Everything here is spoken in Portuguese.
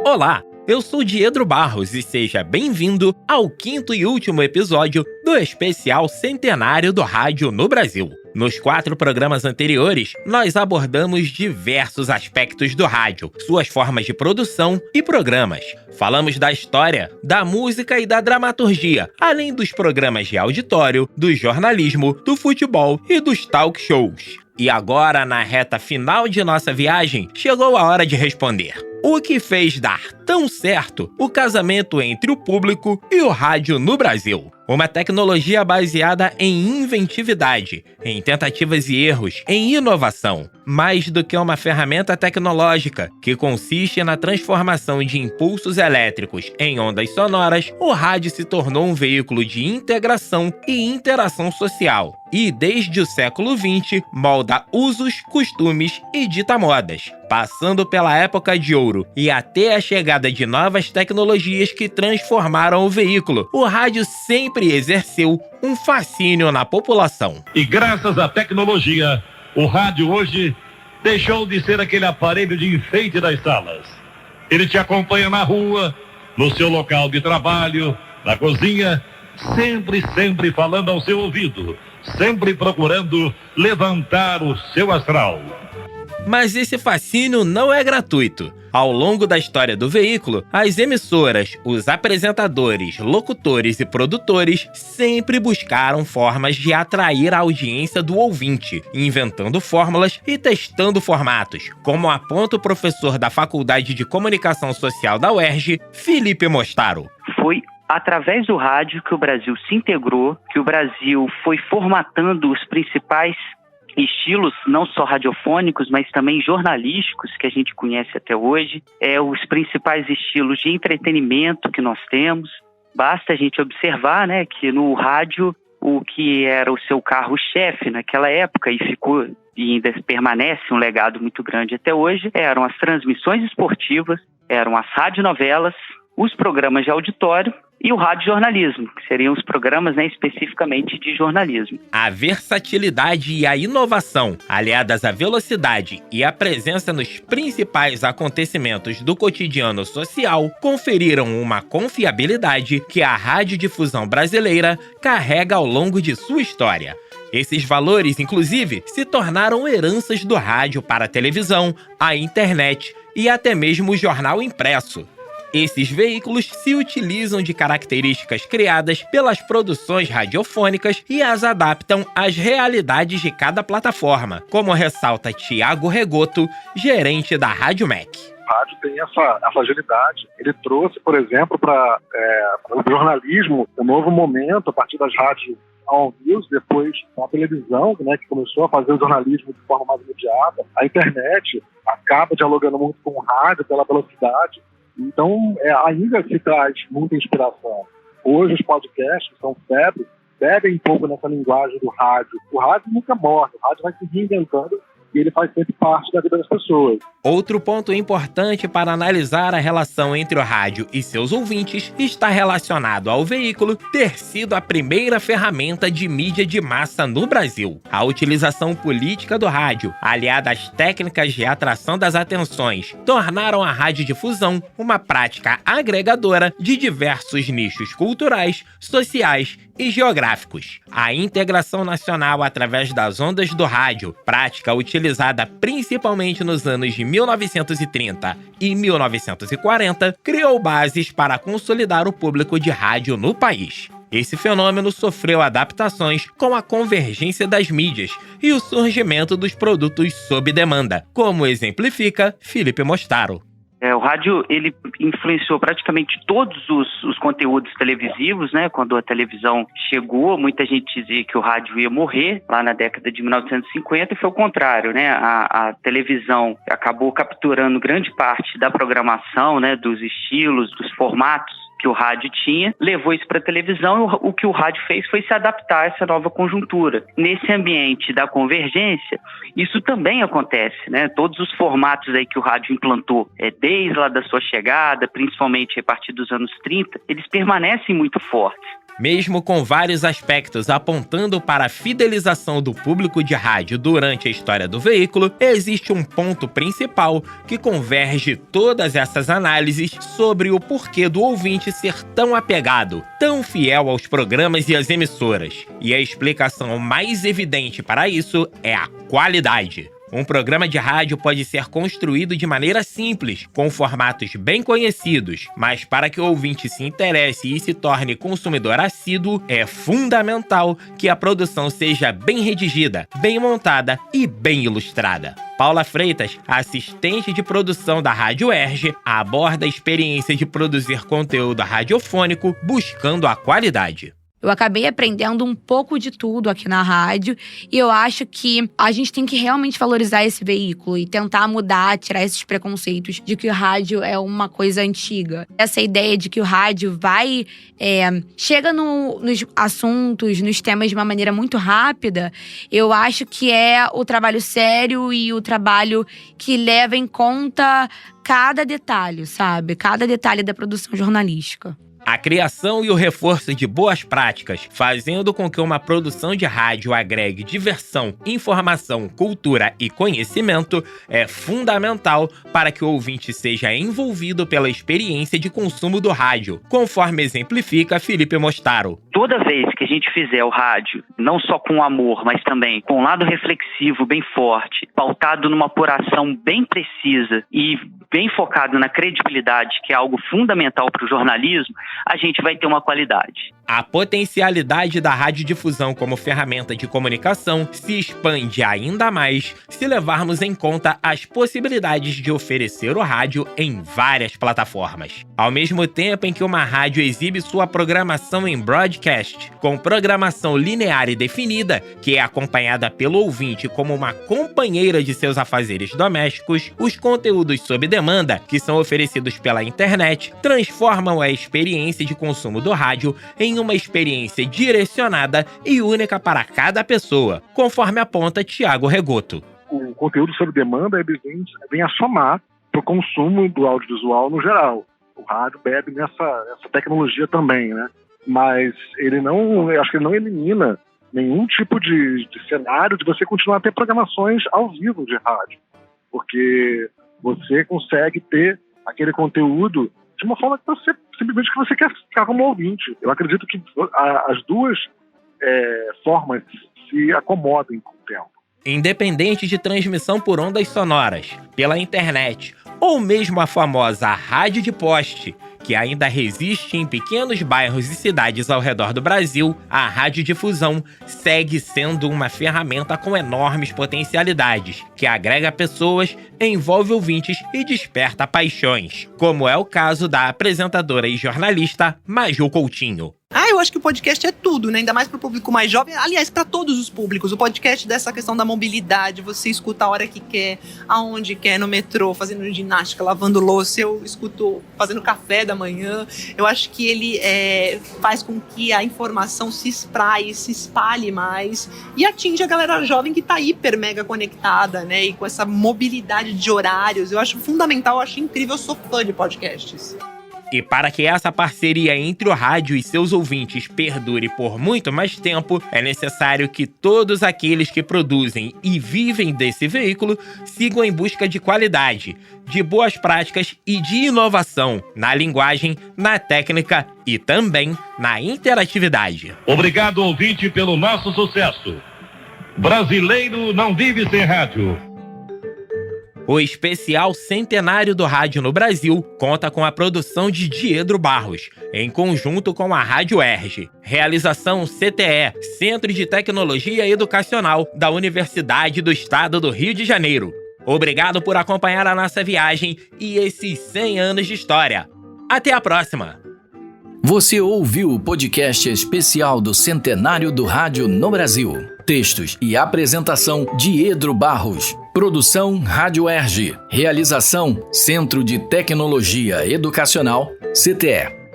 Olá, eu sou Diedro Barros e seja bem-vindo ao quinto e último episódio do especial centenário do rádio no Brasil. Nos 4 programas anteriores, nós abordamos diversos aspectos do rádio, suas formas de produção e programas. Falamos da história, da música e da dramaturgia, além dos programas de auditório, do jornalismo, do futebol e dos talk shows. E agora, na reta final de nossa viagem, chegou a hora de responder. O que fez dar tão certo o casamento entre o público e o rádio no Brasil? Uma tecnologia baseada em inventividade, em tentativas e erros, em inovação. Mais do que uma ferramenta tecnológica, que consiste na transformação de impulsos elétricos em ondas sonoras, o rádio se tornou um veículo de integração e interação social. E, desde o século XX, molda usos, costumes e dita modas, passando pela época de ouro e até a chegada de novas tecnologias que transformaram o veículo. O rádio sempre exerceu um fascínio na população. E graças à tecnologia, o rádio hoje deixou de ser aquele aparelho de enfeite das salas. Ele te acompanha na rua, no seu local de trabalho, na cozinha, sempre falando ao seu ouvido, sempre procurando levantar o seu astral. Mas esse fascínio não é gratuito. Ao longo da história do veículo, as emissoras, os apresentadores, locutores e produtores sempre buscaram formas de atrair a audiência do ouvinte, inventando fórmulas e testando formatos, como aponta o professor da Faculdade de Comunicação Social da UERJ, Felipe Mostaro. Foi através do rádio que o Brasil se integrou, que o Brasil foi formatando os principais estilos, não só radiofônicos, mas também jornalísticos, que a gente conhece até hoje, os principais estilos de entretenimento que nós temos. Basta a gente observar, que no rádio, o que era o seu carro-chefe naquela época, e ainda permanece um legado muito grande até hoje, eram as transmissões esportivas, eram as radionovelas, os programas de auditório e o radiojornalismo, que seriam os programas especificamente de jornalismo. A versatilidade e a inovação, aliadas à velocidade e à presença nos principais acontecimentos do cotidiano social, conferiram uma confiabilidade que a radiodifusão brasileira carrega ao longo de sua história. Esses valores, inclusive, se tornaram heranças do rádio para a televisão, a internet e até mesmo o jornal impresso. Esses veículos se utilizam de características criadas pelas produções radiofônicas e as adaptam às realidades de cada plataforma, como ressalta Tiago Regoto, gerente da Rádio MEC. O rádio tem essa agilidade. Ele trouxe, por exemplo, para o jornalismo um novo momento a partir das rádios ao vivo, depois a televisão, que começou a fazer o jornalismo de forma mais imediata. A internet acaba dialogando muito com o rádio pela velocidade. Então, ainda se traz muita inspiração. Hoje, os podcasts são febre, bebem um pouco nessa linguagem do rádio. O rádio nunca morre, o rádio vai se reinventando e ele faz sempre parte da vida das pessoas. Outro ponto importante para analisar a relação entre o rádio e seus ouvintes está relacionado ao veículo ter sido a primeira ferramenta de mídia de massa no Brasil. A utilização política do rádio, aliada às técnicas de atração das atenções, tornaram a radiodifusão uma prática agregadora de diversos nichos culturais, sociais e geográficos. A integração nacional através das ondas do rádio, prática utilizada principalmente nos anos de 1930 e 1940, criou bases para consolidar o público de rádio no país. Esse fenômeno sofreu adaptações com a convergência das mídias e o surgimento dos produtos sob demanda, como exemplifica Felipe Mostaro. O rádio, ele influenciou praticamente todos os conteúdos televisivos, Quando a televisão chegou, muita gente dizia que o rádio ia morrer lá na década de 1950 e foi o contrário, A televisão acabou capturando grande parte da programação, dos estilos, dos formatos que o rádio tinha, levou isso para a televisão e o que o rádio fez foi se adaptar a essa nova conjuntura. Nesse ambiente da convergência, isso também acontece, Todos os formatos aí que o rádio implantou, desde lá da sua chegada, principalmente a partir dos anos 30, eles permanecem muito fortes. Mesmo com vários aspectos apontando para a fidelização do público de rádio durante a história do veículo, existe um ponto principal que converge todas essas análises sobre o porquê do ouvinte ser tão apegado, tão fiel aos programas e às emissoras. E a explicação mais evidente para isso é a qualidade. Um programa de rádio pode ser construído de maneira simples, com formatos bem conhecidos, mas para que o ouvinte se interesse e se torne consumidor assíduo, é fundamental que a produção seja bem redigida, bem montada e bem ilustrada. Paula Freitas, assistente de produção da Rádio UERJ, aborda a experiência de produzir conteúdo radiofônico buscando a qualidade. Eu acabei aprendendo um pouco de tudo aqui na rádio e eu acho que a gente tem que realmente valorizar esse veículo e tentar mudar, tirar esses preconceitos de que o rádio é uma coisa antiga. Essa ideia de que o rádio chega nos assuntos, nos temas de uma maneira muito rápida, eu acho que é o trabalho sério e o trabalho que leva em conta cada detalhe, sabe? Cada detalhe da produção jornalística. A criação e o reforço de boas práticas, fazendo com que uma produção de rádio agregue diversão, informação, cultura e conhecimento, é fundamental para que o ouvinte seja envolvido pela experiência de consumo do rádio, conforme exemplifica Felipe Mostaro. Toda vez que a gente fizer o rádio, não só com amor, mas também com um lado reflexivo bem forte, pautado numa apuração bem precisa e bem focado na credibilidade, que é algo fundamental para o jornalismo, a gente vai ter uma qualidade. A potencialidade da radiodifusão como ferramenta de comunicação se expande ainda mais se levarmos em conta as possibilidades de oferecer o rádio em várias plataformas. Ao mesmo tempo em que uma rádio exibe sua programação em broadcast, com programação linear e definida, que é acompanhada pelo ouvinte como uma companheira de seus afazeres domésticos, os conteúdos sob demanda, que são oferecidos pela internet, transformam a experiência de consumo do rádio em uma experiência direcionada e única para cada pessoa, conforme aponta Tiago Regoto. O conteúdo sob demanda vem a somar para o consumo do audiovisual no geral. O rádio bebe nessa tecnologia também, né? Mas eu acho que ele não elimina nenhum tipo de cenário de você continuar a ter programações ao vivo de rádio, porque você consegue ter aquele conteúdo de uma forma que você simplesmente que você quer ficar como ouvinte. Eu acredito que as duas formas se acomodem com o tempo. Independente de transmissão por ondas sonoras, pela internet, ou mesmo a famosa rádio de poste, que ainda resiste em pequenos bairros e cidades ao redor do Brasil, a radiodifusão segue sendo uma ferramenta com enormes potencialidades, que agrega pessoas, envolve ouvintes e desperta paixões, como é o caso da apresentadora e jornalista Maju Coutinho. Eu acho que o podcast é tudo, né? Ainda mais pro público mais jovem. Aliás, para todos os públicos. O podcast dessa questão da mobilidade, você escuta a hora que quer, aonde quer, no metrô, fazendo ginástica, lavando louça. Eu escuto fazendo café da manhã. Eu acho que ele faz com que a informação se espraie, se espalhe mais e atinja a galera jovem que tá hiper mega conectada, né? E com essa mobilidade de horários. Eu acho fundamental, eu acho incrível. Eu sou fã de podcasts. E para que essa parceria entre o rádio e seus ouvintes perdure por muito mais tempo, é necessário que todos aqueles que produzem e vivem desse veículo sigam em busca de qualidade, de boas práticas e de inovação na linguagem, na técnica e também na interatividade. Obrigado, ouvinte, pelo nosso sucesso. Brasileiro não vive sem rádio. O especial Centenário do Rádio no Brasil conta com a produção de Diedro Barros, em conjunto com a Rádio UERJ. Realização CTE, Centro de Tecnologia Educacional da Universidade do Estado do Rio de Janeiro. Obrigado por acompanhar a nossa viagem e esses 100 anos de história. Até a próxima! Você ouviu o podcast especial do Centenário do Rádio no Brasil. Textos e apresentação, Diedro Barros. Produção, Rádio UERJ. Realização, Centro de Tecnologia Educacional, CTE.